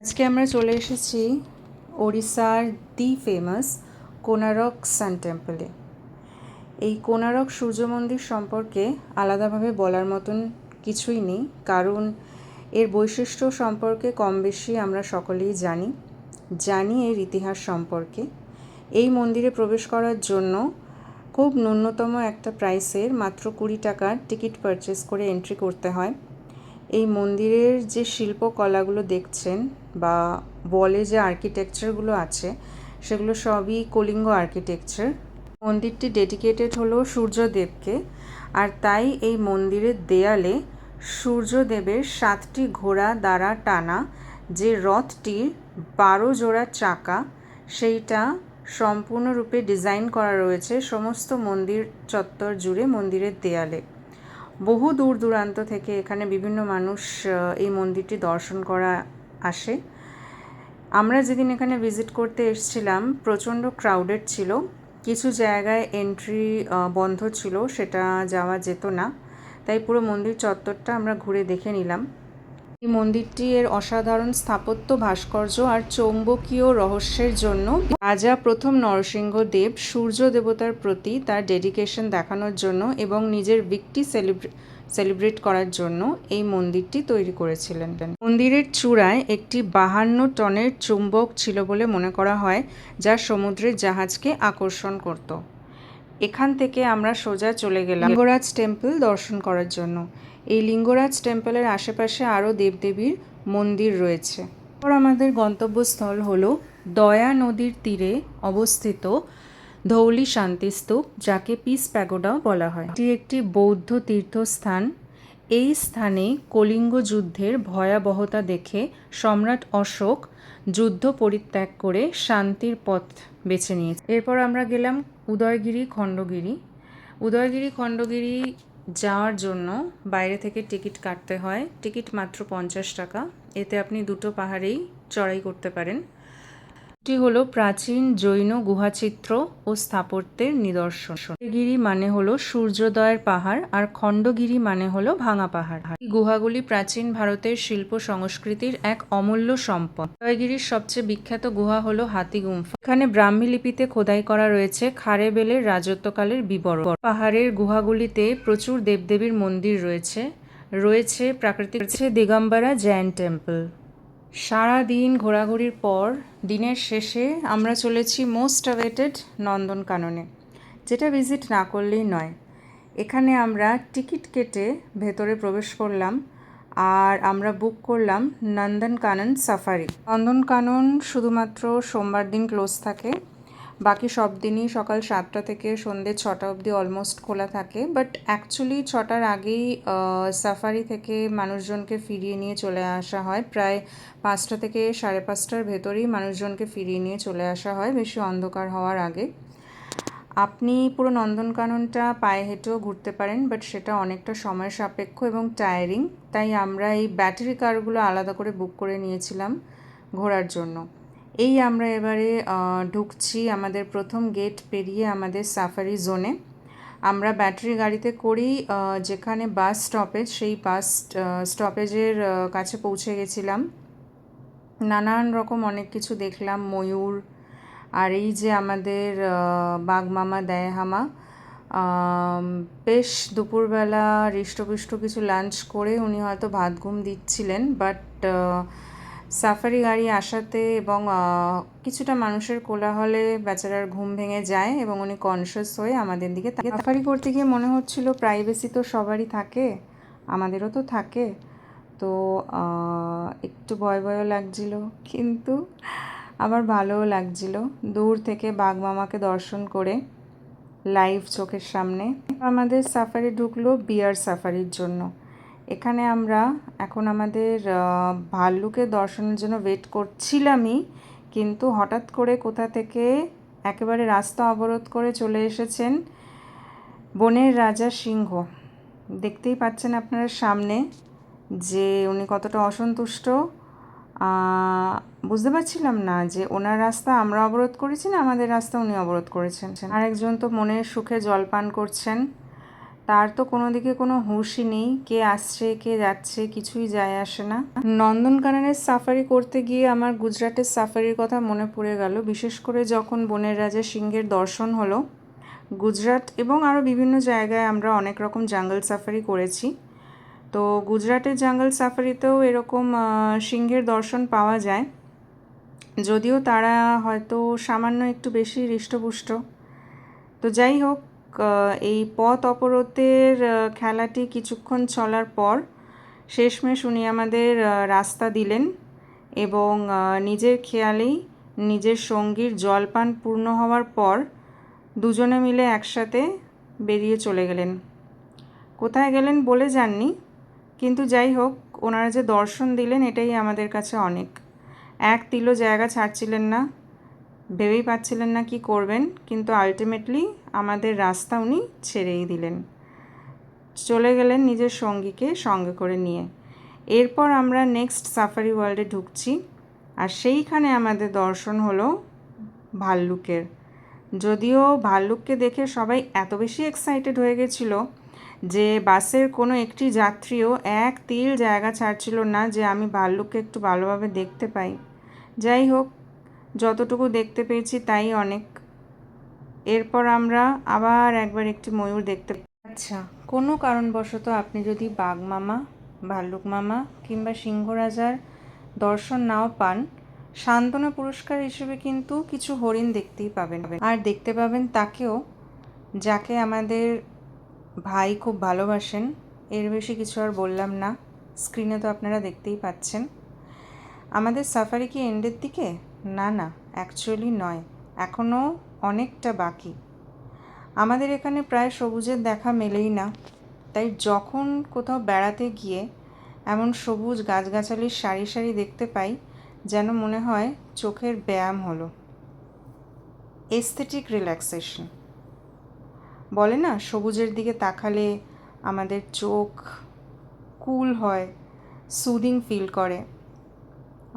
আজকে আমরা চলে এসেছি ওড়িশার দি ফেমাস কোনারক সান টেম্পলে। এই কোনারক সূর্য মন্দির সম্পর্কে আলাদাভাবে বলার মতন কিছুই নেই, কারণ এর বৈশিষ্ট্য সম্পর্কে কম বেশি আমরা সকলেই জানি এর ইতিহাস সম্পর্কে। এই মন্দিরে প্রবেশ করার জন্য খুব ন্যূনতম একটা প্রাইসের মাত্র 20 টাকার টিকিট পারচেস করে এন্ট্রি করতে হয়। এই মন্দিরের যে শিল্পকলাগুলো দেখছেন বা বলে যে আর্কিটেকচারগুলো আছে, সেগুলো সবই কলিঙ্গ আর্কিটেকচার। মন্দিরটি ডেডিকেটেড হলো সূর্যদেবকে, আর তাই এই মন্দিরের দেয়ালে সূর্যদেবের 7টি ঘোড়া দ্বারা টানা যে রথটির 12 জোড়া চাকা, সেইটা সম্পূর্ণরূপে ডিজাইন করা রয়েছে সমস্ত মন্দির চত্বর জুড়ে মন্দিরের দেয়ালে। বহু দূর দূরান্ত থেকে এখানে বিভিন্ন মানুষ এই মন্দিরটি দর্শন করা আসে। আমরা যেদিন এখানে ভিজিট করতে এসেছিলাম প্রচণ্ড ক্রাউডেড ছিল, কিছু জায়গায় এন্ট্রি বন্ধ ছিল, সেটা যাওয়া যেত না, তাই পুরো মন্দির চত্বরটা আমরা ঘুরে দেখে নিলাম। এই মন্দিরটি এর অসাধারণ স্থাপত্য ভাস্কর্য আর চৌম্বকীয় রহস্যের জন্য রাজা প্রথম নরসিংহদেব সূর্য দেবতার প্রতি তার ডেডিকেশন দেখানোর জন্য এবং নিজের ভিক্টরি সেলিব্রেট করার জন্য এই মন্দিরটি তৈরি করেছিলেন। মন্দিরের চূড়ায় একটি 52 টনের চুম্বক ছিল বলে মনে করা হয়, যা সমুদ্রের জাহাজকে আকর্ষণ করত। এখান থেকে আমরা সোজা চলে গেলাম লিঙ্গরাজ টেম্পল দর্শন করার জন্য। এই লিঙ্গরাজ টেম্পলের আশেপাশে আরও দেবদেবীর মন্দির রয়েছে। এরপর আমাদের গন্তব্যস্থল হলো দয়া নদীর তীরে অবস্থিত ধৌলি শান্তিস্তূপ, যাকে পিস প্যাগোডাও বলা হয়। এটি একটি বৌদ্ধ তীর্থস্থান। এই স্থানে কলিঙ্গ যুদ্ধের ভয়াবহতা দেখে সম্রাট অশোক যুদ্ধ পরিত্যাগ করে শান্তির পথ বেছে নিয়েছে। এরপর আমরা গেলাম উদয়গিরি খণ্ডগিরি যাওয়ার জন্য বাইরে থেকে টিকিট কাটতে হয়। টিকিট মাত্র 50 টাকা। এতে আপনি দুটো পাহাড়েই চড়াই করতে পারেন। এটি হলো প্রাচীন জৈন গুহাচিত্র ও স্থাপত্যের নিদর্শন। উদয়গিরি মানে হলো সূর্যোদয়ের পাহাড়, আর খণ্ডগিরি মানে হলো ভাঙা পাহাড়। এই গুহাগুলি প্রাচীন ভারতের শিল্প সংস্কৃতির এক অমূল্য সম্পদ। উদয়গিরির সবচেয়ে বিখ্যাত গুহা হলো হাতি গুম্ফা। এখানে ব্রাহ্মী লিপিতে খোদাই করা রয়েছে খারেবেলের রাজত্বকালের বিবরণ। পাহাড়ের গুহাগুলিতে প্রচুর দেবদেবীর মন্দির রয়েছে প্রাকৃতিক দিগম্বরা জৈন টেম্পল। সারা দিন ঘোরাঘুরির পর দিনের শেষে আমরা চলেছি মোস্ট অ্যাওয়েটেড নন্দনকাননে, যেটা ভিজিট না করলেই নয়। এখানে আমরা টিকিট কেটে ভেতরে প্রবেশ করলাম, আর আমরা বুক করলাম নন্দনকানন সাফারি। নন্দনকানন শুধুমাত্র সোমবার দিন ক্লোজ থাকে, বাকি সব দিনই সকাল 7টা থেকে সন্ধ্যে 6টা অবধি অলমোস্ট খোলা থাকে। বাট অ্যাকচুয়ালি 6টার আগেই সাফারি থেকে মানুষজনকে ফিরিয়ে নিয়ে চলে আসা হয়। প্রায় 5টা থেকে 5:30টার ভেতরেই মানুষজনকে ফিরিয়ে নিয়ে চলে আসা হয়, বেশি অন্ধকার হওয়ার আগে। আপনি পুরো নন্দনকাননটা পায়ে হেঁটেও ঘুরতে পারেন, বাট সেটা অনেকটা সময় সাপেক্ষ এবং টায়ারিং, তাই আমরা এই ব্যাটারি কারগুলো আলাদা করে বুক করে নিয়েছিলাম ঘোরার জন্য। এই আমরা এবারে ঢুকছি আমাদের প্রথম গেট পেরিয়ে আমাদের সাফারি জোনে। আমরা ব্যাটারি গাড়িতে করেই যেখানে বাস স্টপেজ, সেই বাস স্টপেজের কাছে পৌঁছে গেছিলাম। নানান রকম অনেক কিছু দেখলাম, ময়ূর, আর এই যে আমাদের বাঘমামা দেয়হামা। বেশ দুপুরবেলা হৃষ্টপুষ্ট কিছু লাঞ্চ করে উনি হয়তো ভাত ঘুম দিচ্ছিলেন, বাট সাফারি গাড়ি আসাতে এবং কিছুটা মানুষের কোলাহলে বেচারার ঘুম ভেঙে যায় এবং উনি কনসিয়াস হয়ে আমাদের দিকে সাফারি করতে গিয়ে মনে হচ্ছিল প্রাইভেসি তো সবারই থাকে, আমাদেরও তো থাকে, তো একটু ভয়ও লাগছিল, কিন্তু আবার ভালোও লাগছিল দূর থেকে বাঘমামাকে দর্শন করে লাইভ চোখের সামনে। আমাদের সাফারি ঢুকলো বিয়ার সাফারির জন্য। এখানে আমরা এখন আমাদের ভাল্লুকের দর্শনের জন্য ওয়েট করছিলামই, কিন্তু হঠাৎ করে কোথা থেকে একেবারে রাস্তা অবরোধ করে চলে এসেছেন বনের রাজা সিংহ। দেখতেই পাচ্ছেন আপনারা সামনে যে উনি কতটা অসন্তুষ্ট। বুঝতে পারছিলাম না যে ওনার রাস্তা আমরা অবরোধ করেছি না আমাদের রাস্তা উনি অবরোধ করেছেন। আরেকজন তো মনের সুখে জলপান করছেন। তার তো কোনো দিকে কোনো হুঁশই নেই, কে আসছে কে যাচ্ছে কিছুই যায় আসে না। নন্দনকাননের সাফারি করতে গিয়ে আমার গুজরাটের সাফারির কথা মনে পড়ে গেল, বিশেষ করে যখন বনের রাজা সিংহের দর্শন হলো। গুজরাট এবং আরও বিভিন্ন জায়গায় আমরা অনেক রকম জঙ্গল সাফারি করেছি। তো গুজরাটের জঙ্গল সাফারিতেও এরকম সিংহের দর্শন পাওয়া যায়, যদিও তারা হয়তো সামান্য একটু বেশি হৃষ্টপুষ্ট। তো যাই হোক, এই পথ অবরোধের খেলাটি কিছুক্ষণ চলার পর শেষমেশ উনি আমাদের রাস্তা দিলেন এবং নিজের খেয়ালেই নিজের সঙ্গীর জলপান পূর্ণ হওয়ার পর দুজনে মিলে একসাথে বেরিয়ে চলে গেলেন। কোথায় গেলেন বলে যাননি, কিন্তু যাই হোক, ওনারা যে দর্শন দিলেন এটাই আমাদের কাছে অনেক। এক তিলও জায়গা ছাড়ছিলেন না, ভেবেই পাচ্ছিলেন না কি করবেন, কিন্তু আলটিমেটলি আমাদের রাস্তা উনি ছেড়েই দিলেন, চলে গেলেন নিজের সঙ্গীকে সঙ্গে করে নিয়ে। এরপর আমরা নেক্সট সাফারি ওয়ার্ল্ডে ঢুকছি, আর সেইখানে আমাদের দর্শন হলো ভাল্লুকের। যদিও ভাল্লুককে দেখে সবাই এত বেশি এক্সাইটেড হয়ে গেছিল যে বাসের কোনো একটি যাত্রীও এক তিল জায়গা ছাড়ছিল না যে আমি ভাল্লুককে একটু ভালোভাবে দেখতে পাই। যাই হোক, যতটুকু দেখতে পেয়েছি তাই অনেক। এরপর আমরা আবার একবার একটি ময়ূর দেখতে। আচ্ছা, কোনো কারণবশত আপনি যদি বাঘ মামা, ভাল্লুক মামা কিংবা সিংহ রাজার দর্শন নাও পান, সান্ত্বনা পুরস্কার হিসেবে কিন্তু কিছু হরিণ দেখতেই পাবেন। আর দেখতে পাবেন তাকেও, যাকে আমাদের ভাই খুব ভালোবাসেন। এর বেশি কিছু আর বললাম না, স্ক্রিনে তো আপনারা দেখতেই পাচ্ছেন। আমাদের সাফারি কি এন্ডের দিকে? না না, অ্যাকচুয়ালি নয়, এখনও অনেকটা বাকি। আমাদের এখানে প্রায় সবুজের দেখা মেলেই না, তাই যখন কোথাও বেড়াতে গিয়ে এমন সবুজ গাছগাছালির সারি সারি দেখতে পাই, যেন মনে হয় চোখের ব্যায়াম হলো, এস্থেটিক রিল্যাক্সেশন। বলে না, সবুজের দিকে তাকালে আমাদের চোখ কুল হয়, সুদিং ফিল করে,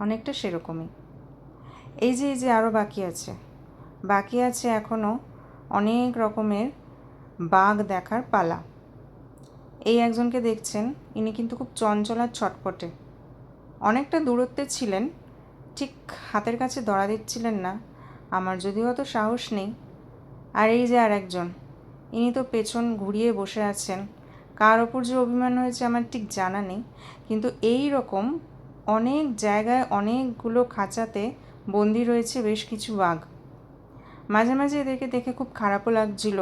অনেকটা সেরকমই। এই যে আরও বাকি আছে এখনও অনেক রকমের বাঘ দেখার পালা। এই একজনকে দেখছেন, ইনি কিন্তু খুব চঞ্চল আর ছটপটে। অনেকটা দূরত্বে ছিলেন, ঠিক হাতের কাছে ধরা দিচ্ছিলেন না, আমার যদিও অত সাহস নেই। আর এই যে আর একজন, ইনি তো পেছন ঘুরিয়ে বসে আছেন। কার ওপর যে অভিমান হয়েছে আমার ঠিক জানা নেই, কিন্তু এই রকম অনেক জায়গায় অনেকগুলো খাঁচাতে বন্দি রয়েছে বেশ কিছু বাঘ। মাঝে মাঝে এদেরকে দেখে খুব খারাপও লাগছিল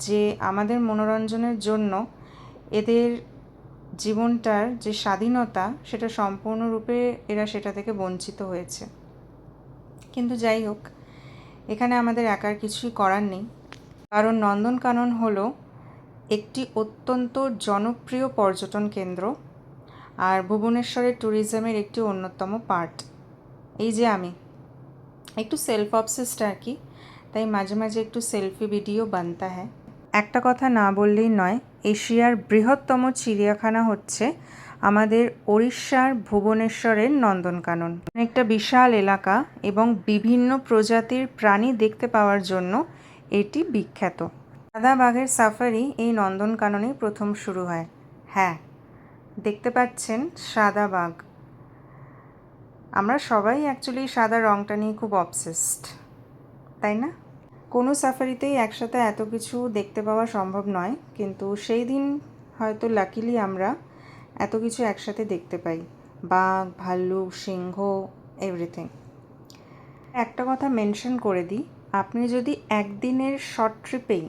যে আমাদের মনোরঞ্জনের জন্য এদের জীবনটার যে স্বাধীনতা সেটা সম্পূর্ণরূপে এরা সেটা থেকে বঞ্চিত হয়েছে। কিন্তু যাই হোক, এখানে আমাদের একার কিছুই করার নেই, কারণ নন্দনকানন হলো একটি অত্যন্ত জনপ্রিয় পর্যটন কেন্দ্র আর ভুবনেশ্বরের ট্যুরিজমের একটি অন্যতম পার্ট। এই যে আমি একটু সেলফ অবসেসড আর কি, তাই মাঝে মাঝে একটু সেলফি ভিডিও বানতা হ্যায়। একটা কথা না বললেই নয়, এশিয়ার বৃহত্তম চিড়িয়াখানা হচ্ছে আমাদের ওড়িশার ভুবনেশ্বরের নন্দনকানন। একটা বিশাল এলাকা এবং বিভিন্ন প্রজাতির প্রাণী দেখতে পাওয়ার জন্য এটি বিখ্যাত। সাদা বাঘের সাফারি এই নন্দনকাননেই প্রথম শুরু হয়। হ্যাঁ, দেখতে পাচ্ছেন সাদা বাঘ। আমরা সবাই অ্যাকচুয়ালি সাদা রঙটা নিয়ে খুব অবসেসড, তাই না? কোনো সাফারিতেই একসাথে এত কিছু দেখতে পাওয়া সম্ভব নয়, কিন্তু সেই দিন হয়তো লাকিলি আমরা এত কিছু একসাথে দেখতে পাই, বাঘ, ভাল্লুক, সিংহ, এভরিথিং। একটা কথা মেনশন করে দিই, আপনি যদি একদিনের শর্ট ট্রিপেই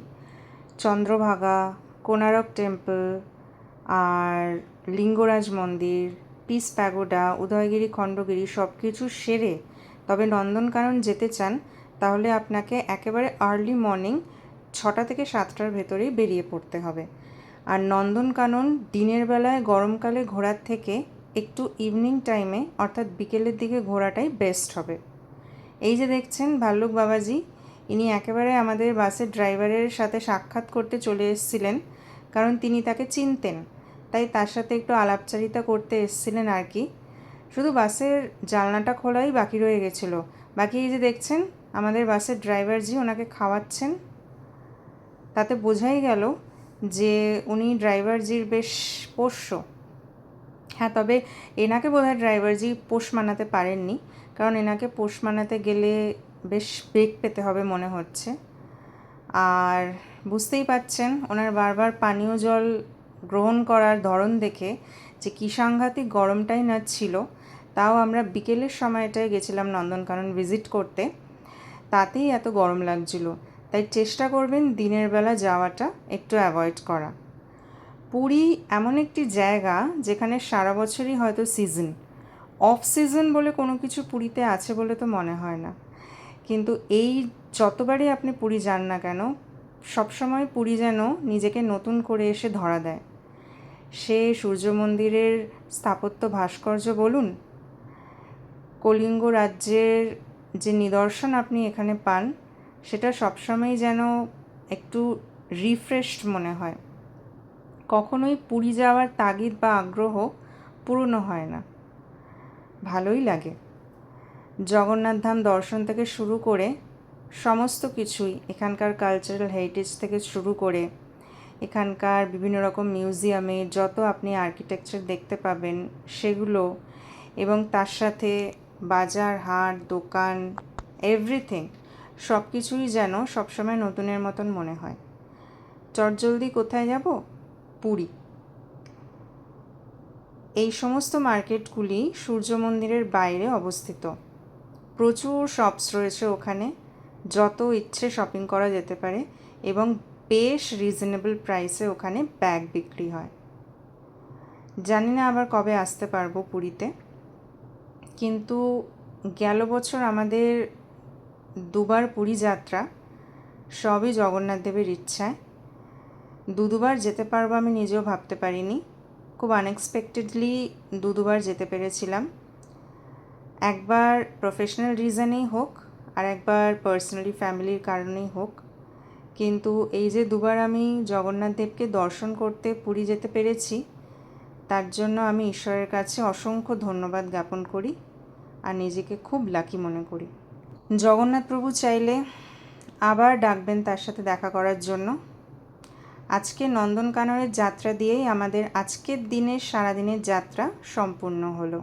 চন্দ্রভাগা, কোনারক টেম্পল আর লিঙ্গরাজ মন্দির, পিস প্যাগোডা, উদয়গিরি, খণ্ডগিরি সব কিছু সেরে তবে নন্দনকানন যেতে চান, তাহলে আপনাকে একেবারে আর্লি মর্নিং 6টা থেকে 7টার ভেতরেই বেরিয়ে পড়তে হবে। আর নন্দনকানন দিনের বেলায় গরমকালে ঘোরার থেকে একটু ইভিনিং টাইমে অর্থাৎ বিকেলের দিকে ঘোরাটাই বেস্ট হবে। এই যে দেখছেন ভাল্লুক বাবাজি, ইনি একেবারে আমাদের বাসের ড্রাইভারের সাথে সাক্ষাৎ করতে চলে এসেছিলেন, কারণ তিনি তাকে চিনতেন, তাই তার সাথে একটু আলাপচারিতা করতে এসেছিলেন আর কি। শুধু বাসের জানলাটা খোলাই বাকি রয়ে গেছিলো। বাকি এই যে দেখছেন আমাদের বাসের ড্রাইভারজি ওনাকে খাওয়াচ্ছেন, তাতে বোঝাই গেল যে উনি ড্রাইভারজির বেশ পোষ্য। হ্যাঁ, তবে এনাকে বোধহয় ড্রাইভারজি পোষ মানাতে পারেননি, কারণ এনাকে পোষ মানাতে গেলে বেশ বেগ পেতে হবে মনে হচ্ছে। আর বুঝতেই পাচ্ছেন ওনার বারবার পানীয় জল গ্রহণ করার ধরন দেখে যে কী সাংঘাতিক গরমটাই না ছিল। তাও আমরা বিকেলের সময়টায় গেছিলাম নন্দনকানন ভিজিট করতে, তাতেই এত গরম লাগছিল। তাই চেষ্টা করবেন দিনের বেলা যাওয়াটা একটু অ্যাভয়েড করা। পুরী এমন একটি জায়গা যেখানে সারা বছরই হয়তো সিজন, অফ সিজন বলে কোনো কিছু পুরীতে আছে বলে তো মনে হয় না। কিন্তু এই যতবারই আপনি পুরী যান না কেন, সবসময় পুরী যেন নিজেকে নতুন করে এসে ধরা দেয়। সে সূর্য মন্দিরের স্থাপত্য ভাস্কর্য বলুন, কলিঙ্গ রাজ্যের যে নিদর্শন আপনি এখানে পান, সেটা সবসময় যেন একটু রিফ্রেশড মনে হয়। কখনোই পুরী যাওয়ার তাগিদ বা আগ্রহ পূর্ণ হয় না, ভালোই লাগে। জগন্নাথ ধাম দর্শন থেকে শুরু করে সমস্ত কিছুই, এখানকার কালচারাল হেরিটেজ থেকে শুরু করে এখানকার বিভিন্ন রকম মিউজিয়ামে যত আপনি আর্কিটেকচার দেখতে পাবেন সেগুলো, এবং তার সাথে বাজার হাট দোকান এভরিথিং, সব কিছুই যেন সবসময় নতুনের মতন মনে হয়। চটজলদি কোথায় যাব? পুরী। এই সমস্ত মার্কেটগুলি সূর্য মন্দিরের বাইরে অবস্থিত। প্রচুর শপস রয়েছে ওখানে, যত ইচ্ছে শপিং করা যেতে পারে, এবং বেশ রিজনেবল প্রাইসে ওখানে ব্যাগ বিক্রি হয়। জানি না আবার কবে আসতে পারবো পুরীতে, কিন্তু গেল বছর আমাদের দুবার পুরী যাত্রা, সবই জগন্নাথ দেবের ইচ্ছায়। দুবার যেতে পারবো আমি নিজেও ভাবতে পারিনি। খুব আনএক্সপেক্টেডলি দুবার যেতে পেরেছিলাম। একবার প্রফেশনাল রিজনেই হোক, আর একবার পার্সোনালি ফ্যামিলির কারণেই হোক, কিন্তু এই যে দুবার আমি জগন্নাথ দেবকে দর্শন করতে পুরী যেতে পেরেছি, তার জন্য আমি ঈশ্বরের কাছে অসংখ্য ধন্যবাদ জ্ঞাপন করি আর নিজেকে খুব লাকি মনে করি। জগন্নাথ প্রভু চাইলে আবার ডাকবেন তার সাথে দেখা করার জন্য। আজকে নন্দনকাননের যাত্রা দিয়েই আমাদের আজকের দিনের সারাদিনের যাত্রা সম্পূর্ণ হলো।